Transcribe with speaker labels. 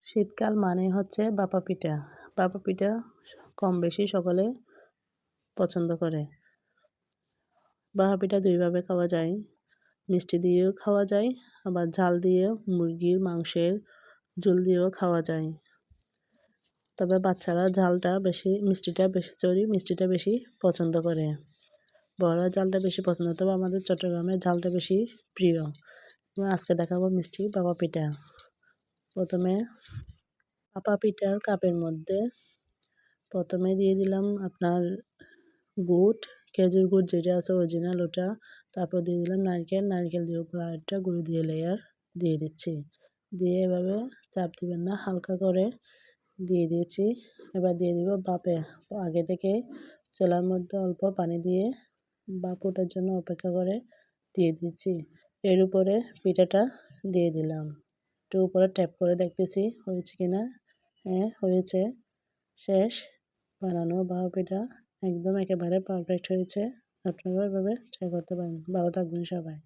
Speaker 1: শীতকাল মানে হচ্ছে ভাপা পিঠা। ভাপা পিঠা কম বেশি সকলে পছন্দ করে। ভাপা পিঠা ২ ভাবে খাওয়া যায়। মিষ্টি দিয়েও খাওয়া যায়, আবার ঝাল দিয়ে মুরগির মাংসের ঝোল দিয়েও খাওয়া যায়। তবে বাচ্চারা মিষ্টিটা বেশি পছন্দ করে। বড়রা ঝালটা বেশি পছন্দ, তবে আমাদের চট্টগ্রামে ঝালটা বেশি প্রিয়। আজকে দেখাবো মিষ্টি ভাপা পিঠা। প্রথমে ভাপা পিঠার কাপের মধ্যে দিয়ে দিলাম আপনার গুড়, খেজুর গুড় যেটা আছে অরিজিনাল ওটা। তারপর দিয়ে দিলাম নারকেল দিয়ে উপরে আরেকটা গুঁড়ো দিয়ে লেয়ার দিয়ে দিচ্ছি। দিয়ে এভাবে চাপ দিবেন না, হালকা করে দিয়ে দিয়েছি। এবার দিয়ে দিব ভাপে। আগে থেকে চুলার মধ্যে অল্প পানি দিয়ে ভাপ ওঠার জন্য অপেক্ষা করে দিয়ে দিচ্ছি। এর উপরে পিঠাটা দিয়ে দিলাম। একটু উপরে ট্যাপ করে দেখতেছি হয়েছে কিনা। হ্যাঁ, হয়েছে। শেষ বানানো ভাপা পিঠা একদম একেবারে পারফেক্ট হয়েছে। আপনারাও এভাবে ট্রাই করতে পারেন। ভালো থাকবেন সবাই।